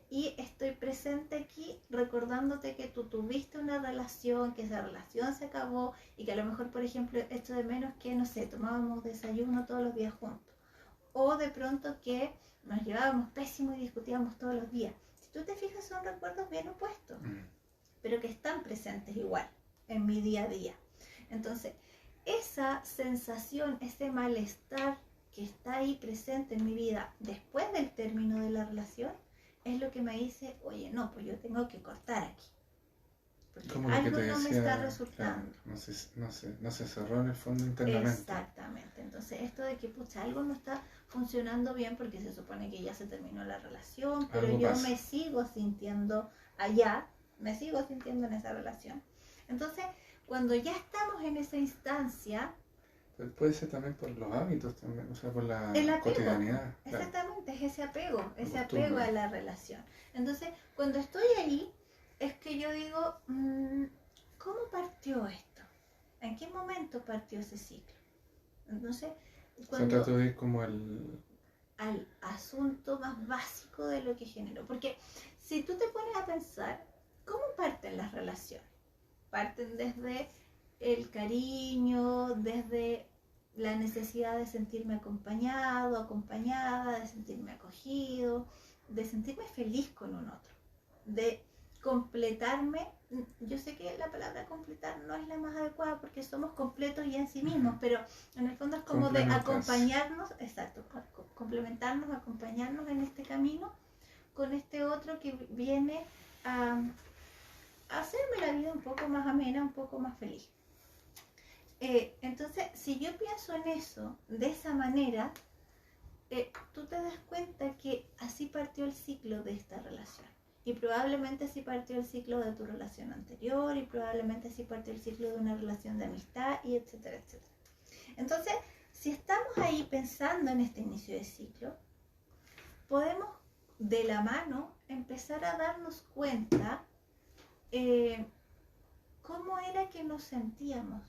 y estoy presente aquí recordándote que tú tuviste una relación, que esa relación se acabó y que a lo mejor, por ejemplo, echo de menos que, no sé, tomábamos desayuno todos los días juntos, o de pronto que nos llevábamos pésimo y discutíamos todos los días. Si tú te fijas, son recuerdos bien opuestos, pero que están presentes igual en mi día a día. Entonces, esa sensación, ese malestar que está ahí presente en mi vida después del término de la relación, es lo que me dice, oye, no, pues yo tengo que cortar aquí. Porque como algo decía, no me está resultando. Claro, no se cerró en el fondo internamente. Exactamente. Entonces, esto de que, pucha, algo no está funcionando bien porque se supone que ya se terminó la relación, pero algo yo pasa. me sigo sintiendo allá, me sigo sintiendo en esa relación. Entonces, cuando ya estamos en esa instancia... Pero puede ser también por los hábitos, también, o sea, por la cotidianidad. Exactamente, claro. Es ese apego a la relación. Entonces, cuando estoy ahí, es que yo digo, ¿cómo partió esto? ¿En qué momento partió ese ciclo? Entonces, Se cuando trata de ir como al... al asunto más básico de lo que generó. Porque si tú te pones a pensar, ¿cómo parten las relaciones? Parten desde el cariño, desde la necesidad de sentirme acompañado, acompañada, de sentirme acogido, de sentirme feliz con un otro, de completarme. Yo sé que la palabra completar no es la más adecuada porque somos completos ya en sí mismos, pero en el fondo es como de acompañarnos, exacto, complementarnos, acompañarnos en este camino con este otro que viene a hacerme la vida un poco más amena, un poco más feliz. Entonces, si yo pienso en eso de esa manera, tú te das cuenta que así partió el ciclo de esta relación. Y probablemente así partió el ciclo de tu relación anterior, y probablemente así partió el ciclo de una relación de amistad, y etcétera, etcétera. Entonces, si estamos ahí pensando en este inicio de ciclo, podemos de la mano empezar a darnos cuenta cómo era que nos sentíamos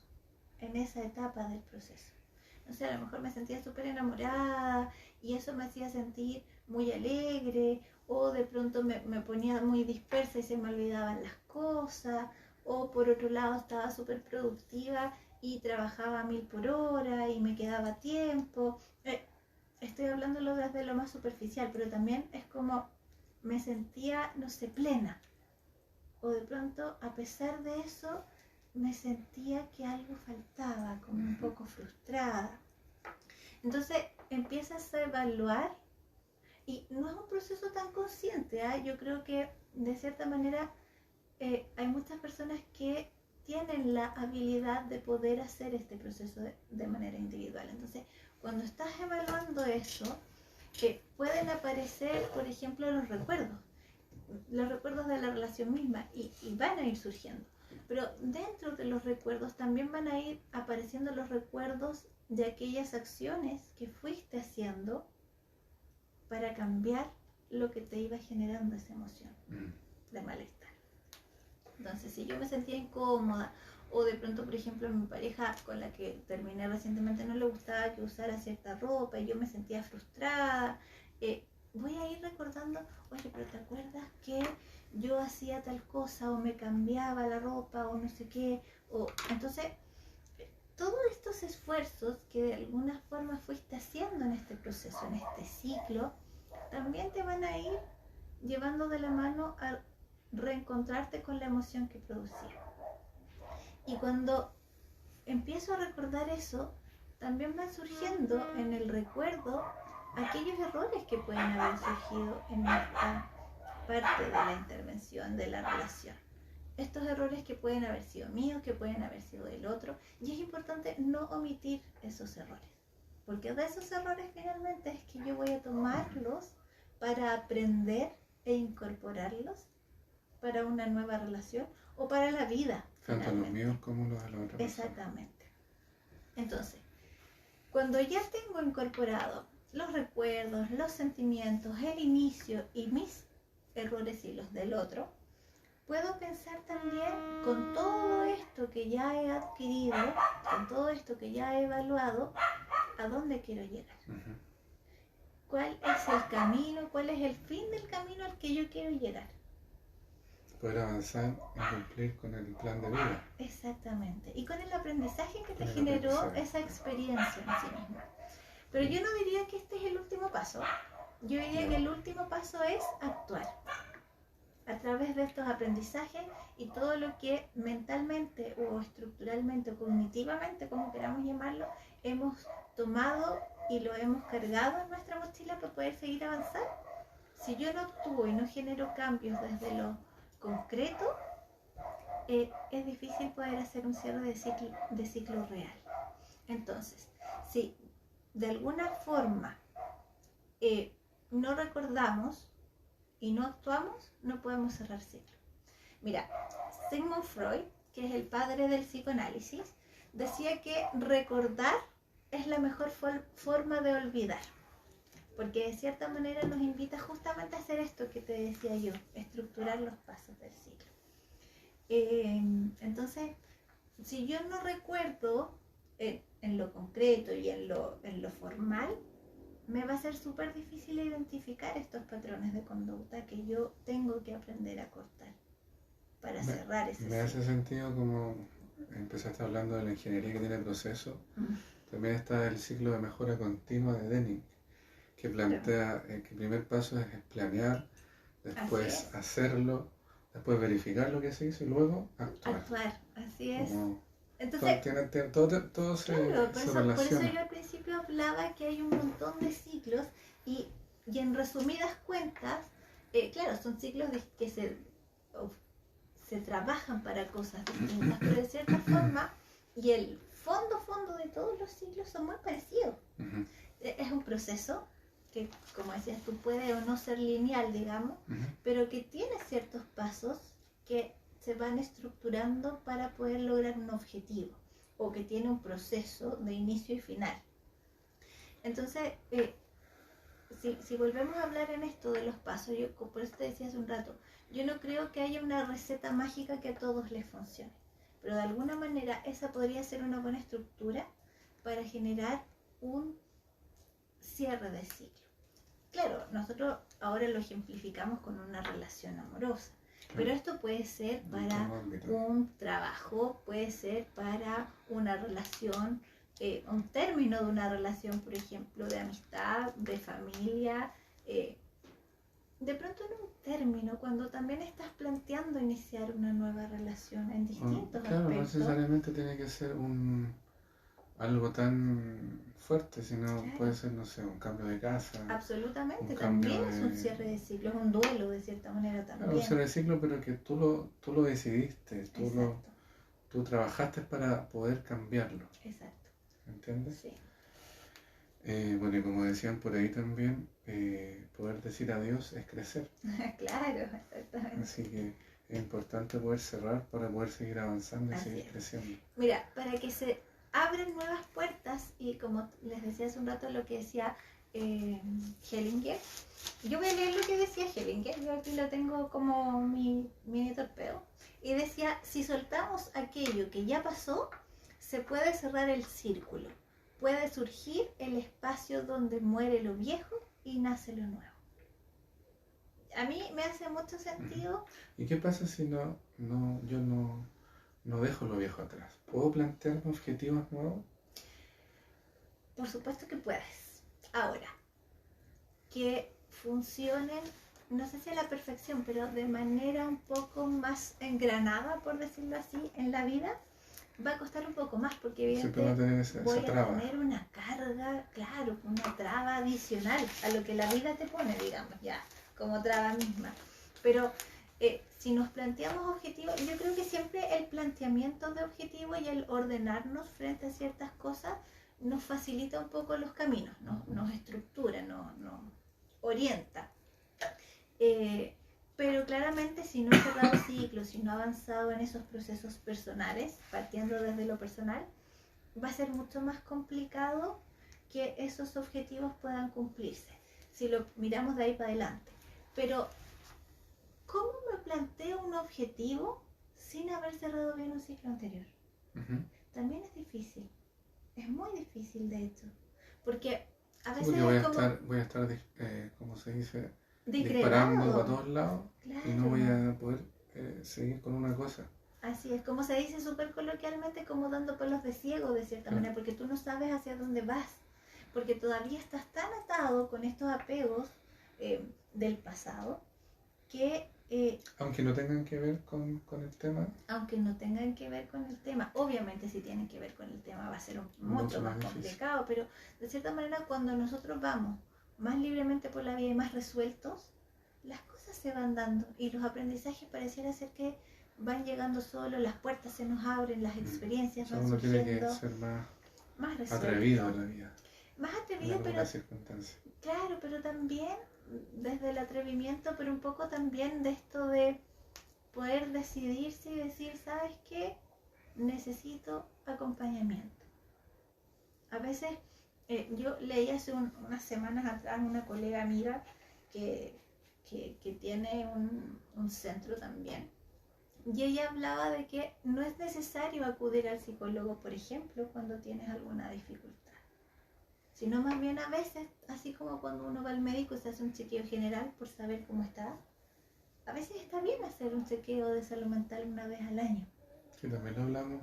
en esa etapa del proceso. O sea, a lo mejor me sentía súper enamorada y eso me hacía sentir muy alegre, o de pronto me ponía muy dispersa y se me olvidaban las cosas, o por otro lado estaba súper productiva y trabajaba 1000 por hora y me quedaba tiempo. Estoy hablándolo desde lo más superficial, pero también es como me sentía, no sé, plena. O de pronto, a pesar de eso, me sentía que algo faltaba, como un poco frustrada. Entonces empiezas a evaluar, y no es un proceso tan consciente, ¿eh? Yo creo que de cierta manera hay muchas personas que tienen la habilidad de poder hacer este proceso de manera individual. Entonces, cuando estás evaluando eso, pueden aparecer, por ejemplo, los recuerdos de la relación misma, y van a ir surgiendo. Pero dentro de los recuerdos también van a ir apareciendo los recuerdos de aquellas acciones que fuiste haciendo para cambiar lo que te iba generando esa emoción de malestar. Entonces, si yo me sentía incómoda, o de pronto, por ejemplo, mi pareja con la que terminé recientemente no le gustaba que usara cierta ropa y yo me sentía frustrada, voy a ir recordando, oye, pero ¿te acuerdas que yo hacía tal cosa, o me cambiaba la ropa, o no sé qué? Entonces, todos estos esfuerzos que de alguna forma fuiste haciendo en este proceso, en este ciclo, también te van a ir llevando de la mano a reencontrarte con la emoción que producía. Y cuando empiezo a recordar eso, también van surgiendo en el recuerdo aquellos errores que pueden haber surgido en esta parte de la intervención de la relación. Estos errores que pueden haber sido míos, que pueden haber sido del otro, y es importante no omitir esos errores, porque de esos errores finalmente es que yo voy a tomarlos para aprender e incorporarlos para una nueva relación o para la vida. Tanto los míos como los de la otra persona. Exactamente. Entonces, cuando ya tengo incorporado los recuerdos, los sentimientos, el inicio y mis errores y los del otro, puedo pensar también, con todo esto que ya he adquirido, con todo esto que ya he evaluado, a dónde quiero llegar. ¿Cuál es el camino, cuál es el fin del camino al que yo quiero llegar? Poder avanzar y cumplir con el plan de vida. Exactamente. Y con el aprendizaje que te generó esa experiencia en sí misma. Pero yo no diría que este es el último paso. Yo diría que el último paso es actuar. A través de estos aprendizajes y todo lo que mentalmente o estructuralmente o cognitivamente, como queramos llamarlo, hemos tomado y lo hemos cargado en nuestra mochila para poder seguir avanzando. Si yo no actúo y no genero cambios desde lo concreto, es difícil poder hacer un cierre de ciclo real. Entonces, si de alguna forma no recordamos y no actuamos, no podemos cerrar ciclo. Mira, Sigmund Freud, que es el padre del psicoanálisis, decía que recordar es la mejor forma de olvidar, porque de cierta manera nos invita justamente a hacer esto que te decía yo, estructurar los pasos del ciclo. Entonces, si yo no recuerdo en lo concreto y en lo formal, me va a ser súper difícil identificar estos patrones de conducta que yo tengo que aprender a cortar para cerrar ese Me hace sentido como empezaste hablando de la ingeniería que tiene proceso. También está el ciclo de mejora continua de Denning, que plantea que el primer paso es planear, después hacerlo, después verificar lo que se hizo y luego actuar. Así es. Como entonces, todo se relaciona. Por eso yo al principio hablaba que hay un montón de ciclos y en resumidas cuentas, claro, son ciclos que se trabajan para cosas distintas, pero de cierta forma, y el fondo de todos los ciclos son muy parecidos. Es un proceso que, como decías tú, puede o no ser lineal, digamos, pero que tiene ciertos pasos que se van estructurando para poder lograr un objetivo, o que tiene un proceso de inicio y final. Entonces, si volvemos a hablar en esto de los pasos, yo por eso te decía hace un rato, yo no creo que haya una receta mágica que a todos les funcione, pero de alguna manera esa podría ser una buena estructura para generar un cierre de ciclo. Claro, nosotros ahora lo ejemplificamos con una relación amorosa, pero esto puede ser para un trabajo, puede ser para una relación, un término de una relación, por ejemplo, de amistad, de familia, de pronto en un término, cuando también estás planteando iniciar una nueva relación en distintos aspectos. No necesariamente tiene que ser algo tan fuerte, sino puede ser, no sé, un cambio de casa. Absolutamente, también es un cierre de ciclo, es un duelo de cierta manera también. Un cierre de ciclo, pero que tú lo decidiste, tú trabajaste para poder cambiarlo. Exacto. ¿Entiendes? Sí. Bueno, y como decían por ahí también, poder decir adiós es crecer. Claro, exactamente. Así que es importante poder cerrar para poder seguir avanzando y seguir creciendo. Mira, para que se abren nuevas puertas, y como les decía hace un rato lo que decía Hellinger, yo voy a leer lo que decía Hellinger, yo aquí lo tengo como mi mini torpeo, y decía, si soltamos aquello que ya pasó, se puede cerrar el círculo, puede surgir el espacio donde muere lo viejo y nace lo nuevo. A mí me hace mucho sentido. ¿Y qué pasa si yo no dejo lo viejo atrás? ¿Puedo plantearme objetivos nuevos? Por supuesto que puedes. Ahora, que funcionen, no sé si a la perfección, pero de manera un poco más engranada, por decirlo así, en la vida, va a costar un poco más, porque evidentemente voy a tener una carga, claro, una traba adicional a lo que la vida te pone, digamos, ya, como traba misma. Pero si nos planteamos objetivos, yo creo que siempre el planteamiento de objetivos y el ordenarnos frente a ciertas cosas nos facilita un poco los caminos, nos estructura, nos orienta. Pero claramente si no he cerrado ciclos, si no he avanzado en esos procesos personales, partiendo desde lo personal, va a ser mucho más complicado que esos objetivos puedan cumplirse, si lo miramos de ahí para adelante. Pero, ¿cómo me planteo un objetivo sin haber cerrado bien un ciclo anterior? También es difícil, es muy difícil de hecho, porque a veces voy a estar como se dice, disparando para todos lados, claro, y no voy a poder seguir con una cosa. Así es, como se dice súper coloquialmente, como dando pelos de ciego de cierta manera, porque tú no sabes hacia dónde vas, porque todavía estás tan atado con estos apegos del pasado que... aunque no tengan que ver con el tema. Aunque no tengan que ver con el tema, obviamente si tienen que ver con el tema va a ser mucho más complicado, pero de cierta manera cuando nosotros vamos más libremente por la vida y más resueltos, las cosas se van dando y los aprendizajes pareciera ser que van llegando solo, las puertas se nos abren, las experiencias van surgiendo. Uno tiene que ser más atrevido en la vida. Más atrevido, pero circunstancia. Claro, pero también desde el atrevimiento, pero un poco también de esto de poder decidirse y decir, ¿sabes qué? Necesito acompañamiento. A veces, yo leí hace unas semanas atrás una colega amiga que tiene un centro también, Y ella hablaba de que no es necesario acudir al psicólogo, por ejemplo, cuando tienes alguna dificultad, sino más bien a veces, así como cuando uno va al médico y se hace un chequeo general por saber cómo está, a veces está bien hacer un chequeo de salud mental una vez al año. Sí, también lo hablamos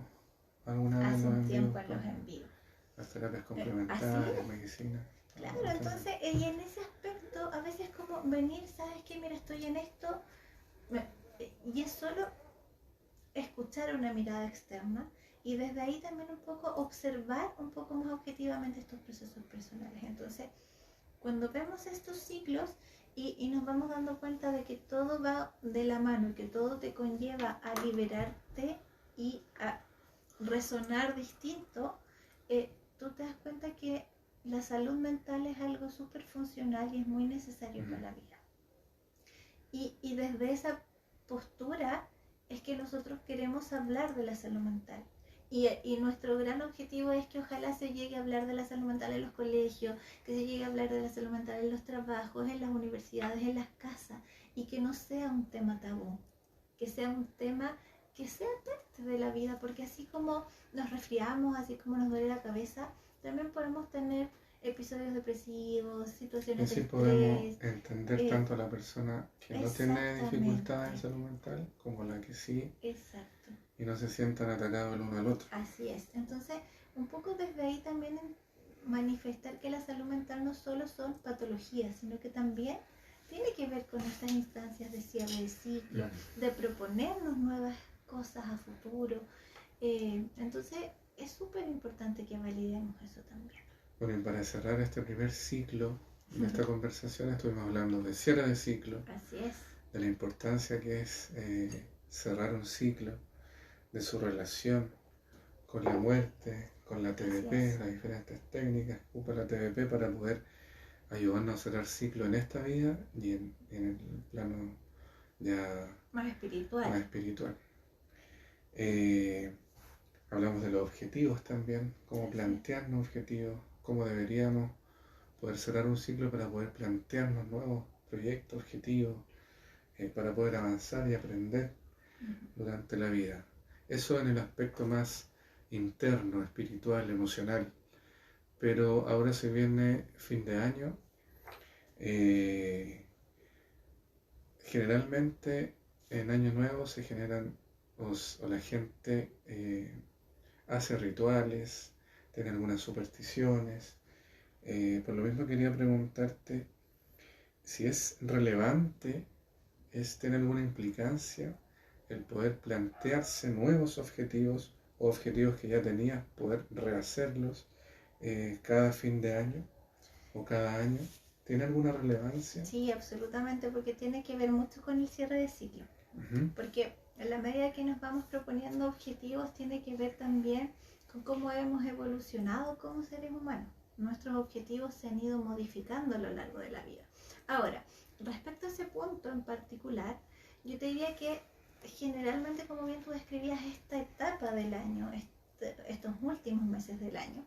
alguna vez Hace en los un tiempo envíos en los con envíos. las terapias Así complementarias, es. medicina. Claro, entonces, y en ese aspecto, a veces como venir, ¿sabes qué? Mira, estoy en esto, y es solo escuchar una mirada externa y desde ahí también un poco observar un poco más objetivamente estos procesos personales. Entonces, cuando vemos estos ciclos y nos vamos dando cuenta de que todo va de la mano y que todo te conlleva a liberarte y a resonar distinto, tú te das cuenta que la salud mental es algo súper funcional y es muy necesario para la vida. Y desde esa postura es que nosotros queremos hablar de la salud mental. Y nuestro gran objetivo es que ojalá se llegue a hablar de la salud mental en los colegios, que se llegue a hablar de la salud mental en los trabajos, en las universidades, en las casas, y que no sea un tema tabú, que sea un tema que sea parte de la vida, porque así como nos resfriamos, así como nos duele la cabeza, también podemos tener episodios depresivos, situaciones Y de así podemos estrés. entender tanto a la persona que no tiene dificultades en salud mental como la que sí. Exacto. Y no se sientan atacados el uno al otro. Así es. Entonces, un poco desde ahí también manifestar que la salud mental no solo son patologías, sino que también tiene que ver con estas instancias de cierre de ciclo, de proponernos nuevas cosas a futuro. Entonces, es súper importante que validemos eso también. Bueno, y para cerrar este primer ciclo de esta conversación, estuvimos hablando de cierre de ciclo. Así es. De la importancia que es cerrar un ciclo, de su relación con la muerte, con la TDP, las diferentes técnicas que ocupa la TDP para poder ayudarnos a cerrar ciclo en esta vida y en el plano ya más espiritual. Hablamos de los objetivos también, cómo plantearnos objetivos, cómo deberíamos poder cerrar un ciclo para poder plantearnos nuevos proyectos, objetivos, para poder avanzar y aprender durante la vida. Eso en el aspecto más interno, espiritual, emocional. Pero ahora se viene fin de año. Generalmente en Año Nuevo se generan, o la gente hace rituales, tiene algunas supersticiones. Por lo mismo quería preguntarte si es relevante, tiene alguna implicancia el poder plantearse nuevos objetivos o objetivos que ya tenías, poder rehacerlos cada fin de año o cada año. ¿Tiene alguna relevancia? Sí, absolutamente, porque tiene que ver mucho con el cierre de ciclo. Porque en la medida que nos vamos proponiendo objetivos, tiene que ver también con cómo hemos evolucionado como seres humanos. Nuestros objetivos se han ido modificando a lo largo de la vida. Ahora, respecto a ese punto en particular, yo te diría que generalmente, como bien tú describías, esta etapa del año, estos últimos meses del año,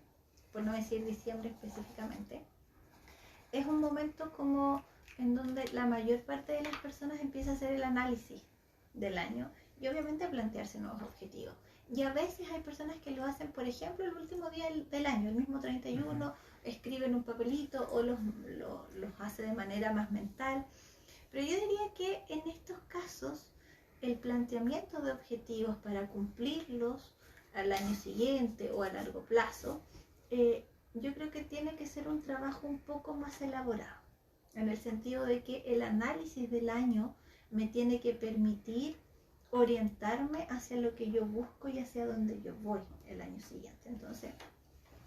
por no decir diciembre específicamente, es un momento como en donde la mayor parte de las personas empieza a hacer el análisis del año y obviamente a plantearse nuevos objetivos. Y a veces hay personas que lo hacen, por ejemplo, el último día del año, el mismo 31, escriben un papelito o los hace de manera más mental. Pero yo diría que en estos casos el planteamiento de objetivos para cumplirlos al año siguiente o a largo plazo, yo creo que tiene que ser un trabajo un poco más elaborado, en el sentido de que el análisis del año me tiene que permitir orientarme hacia lo que yo busco y hacia donde yo voy el año siguiente. Entonces,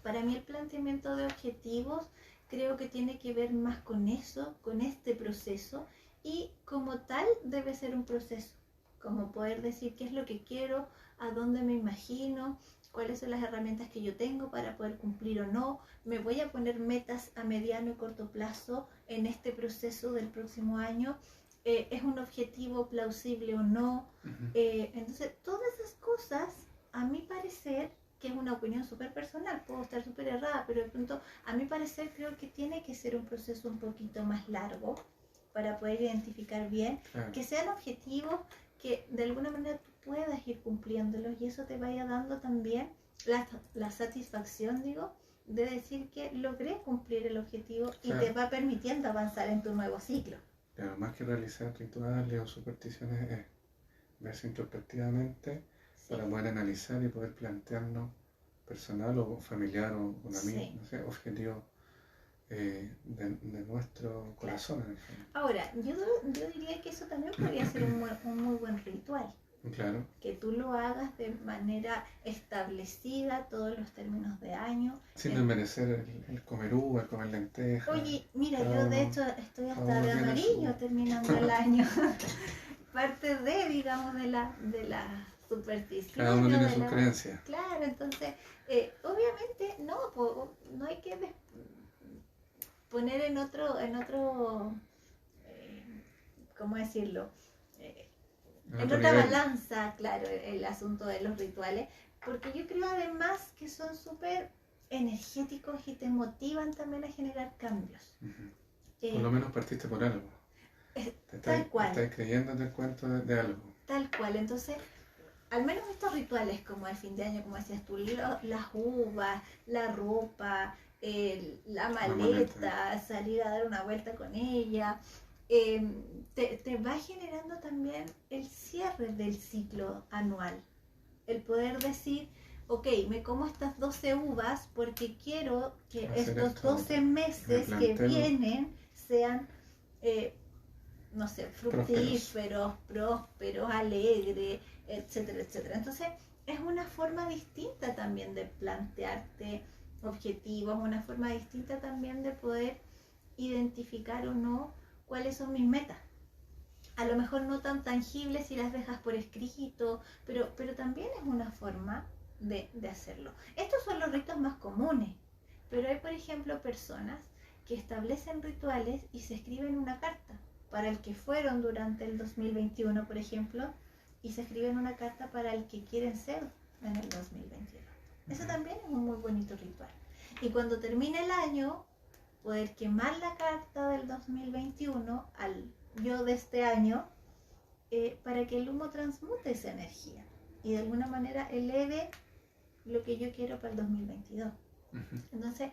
para mí el planteamiento de objetivos creo que tiene que ver más con eso, con este proceso, y como tal debe ser un proceso, como poder decir qué es lo que quiero, a dónde me imagino, cuáles son las herramientas que yo tengo para poder cumplir o no, me voy a poner metas a mediano y corto plazo en este proceso del próximo año, es un objetivo plausible o no. Entonces todas esas cosas, a mi parecer, que es una opinión súper personal, puedo estar súper errada, pero de pronto a mi parecer creo que tiene que ser un proceso un poquito más largo para poder identificar bien, que sean objetivos que de alguna manera tú puedas ir cumpliéndolos y eso te vaya dando también la satisfacción, digo, de decir que logré cumplir el objetivo y Claro. te va permitiendo avanzar en tu nuevo ciclo. Claro, más que realizar rituales o supersticiones es verse introspectivamente Sí, para poder analizar y poder plantearnos personal o familiar o un amigo, sí. no sé, objetivo de nuestro corazón en el fondo. Ahora, yo diría que eso también podría ser un muy buen ritual. Claro, Que tú lo hagas de manera establecida, todos los términos de año. sin desmerecer el comer uva, el comer lentejas. Oye, mira, Cada yo de uno- hecho estoy cada hasta uno de tiene amarillo su- terminando el año. Parte de, digamos, de la superstición. Cada uno tiene de sus creencias. Claro, entonces, obviamente no hay que poner eh, ¿cómo decirlo? En otro otra nivel. balanza, claro, el asunto de los rituales, porque yo creo además que son súper energéticos y te motivan también a generar cambios. Por lo menos partiste por algo. Tal cual. Estás creyéndote el cuento de algo. Tal cual, entonces, al menos estos rituales como el fin de año, como decías tú, las uvas, la ropa, la maleta, salir a dar una vuelta con ella, te va generando también el cierre del ciclo anual. El poder decir, ok, me como estas 12 uvas porque quiero que Hacer estos esto, 12 meses que vienen sean, no sé, fructíferos, prósperos, alegres, etcétera, etcétera. Entonces, es una forma distinta también de plantearte objetivos, una forma distinta también de poder identificar o no cuáles son mis metas. A lo mejor no tan tangibles si las dejas por escrito, pero también es una forma de hacerlo. Estos son los ritos más comunes, pero hay, por ejemplo, personas que establecen rituales y se escriben una carta para el que fueron durante el 2021, por ejemplo, y se escriben una carta para el que quieren ser en el 2021. Eso también es un muy bonito ritual. Y cuando termine el año, poder quemar la carta del 2021 al yo de este año, para que el humo transmute esa energía y de alguna manera eleve lo que yo quiero para el 2022. Entonces,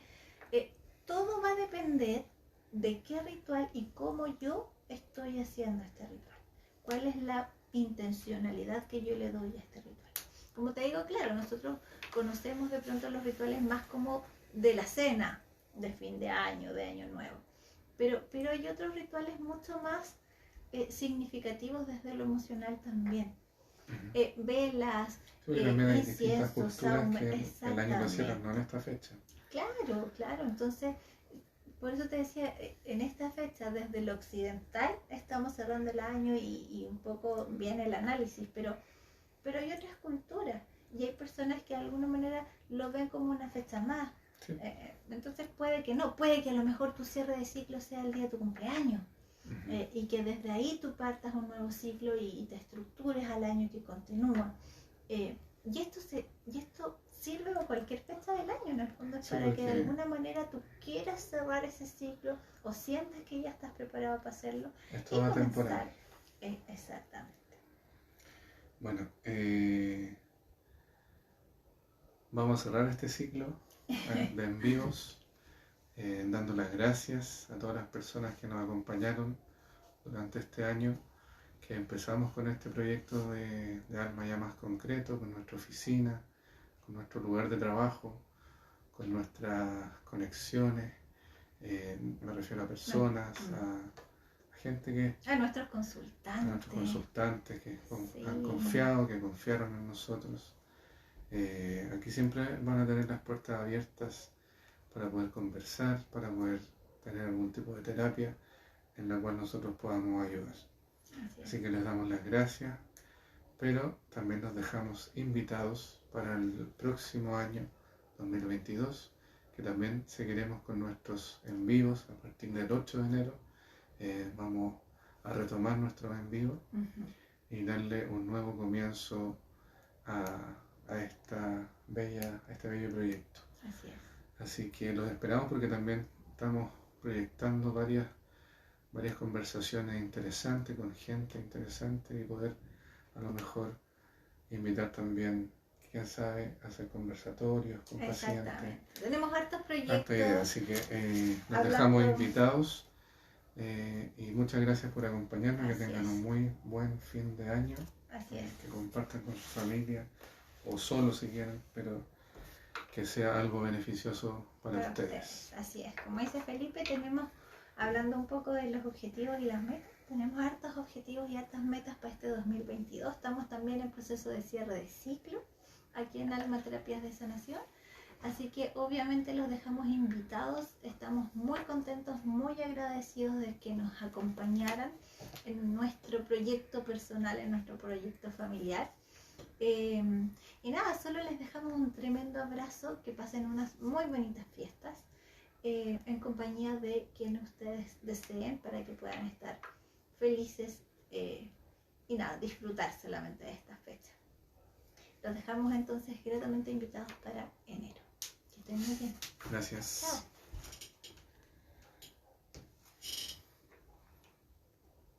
todo va a depender de qué ritual y cómo yo estoy haciendo este ritual. ¿Cuál es la intencionalidad que yo le doy a este ritual? Como te digo, claro, nosotros conocemos de pronto los rituales más como de la cena, de fin de año nuevo. Pero hay otros rituales mucho más significativos desde lo emocional también. Velas, También hay distintas inciensos, culturas que el año lo cierran, no en esta fecha. Claro. Entonces, por eso te decía, en esta fecha, desde lo occidental, estamos cerrando el año y un poco viene el análisis, pero hay otras culturas y hay personas que de alguna manera lo ven como una fecha más. Sí. Entonces puede que no, puede que a lo mejor tu cierre de ciclo sea el día de tu cumpleaños. Y que desde ahí tú partas un nuevo ciclo y te estructures al año que continúa. Y esto sirve para cualquier fecha del año, en el fondo es para que de alguna manera tú quieras cerrar ese ciclo o sientas que ya estás preparado para hacerlo. Esto va temporal. Exactamente. Bueno, vamos a cerrar este ciclo de en vivos. Dando las gracias a todas las personas que nos acompañaron durante este año, que empezamos con este proyecto de Alma ya más concreto, con nuestra oficina, con nuestro lugar de trabajo, con nuestras conexiones, me refiero a personas, a gente que... A nuestros consultantes. Que han confiado, que confiaron en nosotros. Aquí siempre van a tener las puertas abiertas para poder conversar, para poder tener algún tipo de terapia en la cual nosotros podamos ayudar. Así que les damos las gracias, pero también nos dejamos invitados para el próximo año 2022, que también seguiremos con nuestros en vivos a partir del 8 de enero. Vamos a retomar nuestros en vivo y darle un nuevo comienzo a este bello proyecto. Así es. Así que los esperamos porque también estamos proyectando varias conversaciones interesantes con gente interesante y poder a lo mejor invitar también, quién sabe, a hacer conversatorios con pacientes. Exactamente. Tenemos hartos Harta proyectos. idea, así que nos Hablando- dejamos invitados y muchas gracias por acompañarnos, que Así tengan es. un muy buen fin de año, Así es. que compartan con su familia o solo si quieren, pero que sea algo beneficioso para ustedes. Así es. Como dice Felipe, tenemos, hablando un poco de los objetivos y las metas, tenemos hartos objetivos y hartas metas para este 2022. Estamos también en proceso de cierre de ciclo aquí en Alma Terapias de Sanación. Así que obviamente los dejamos invitados. Estamos muy contentos, muy agradecidos de que nos acompañaran en nuestro proyecto personal, en nuestro proyecto familiar. Y nada, solo les dejamos un tremendo abrazo, que pasen unas muy bonitas fiestas en compañía de quien ustedes deseen, para que puedan estar felices y nada, disfrutar solamente de esta fecha. Los dejamos entonces gratamente invitados para enero. Que estén muy bien. Gracias. Chao.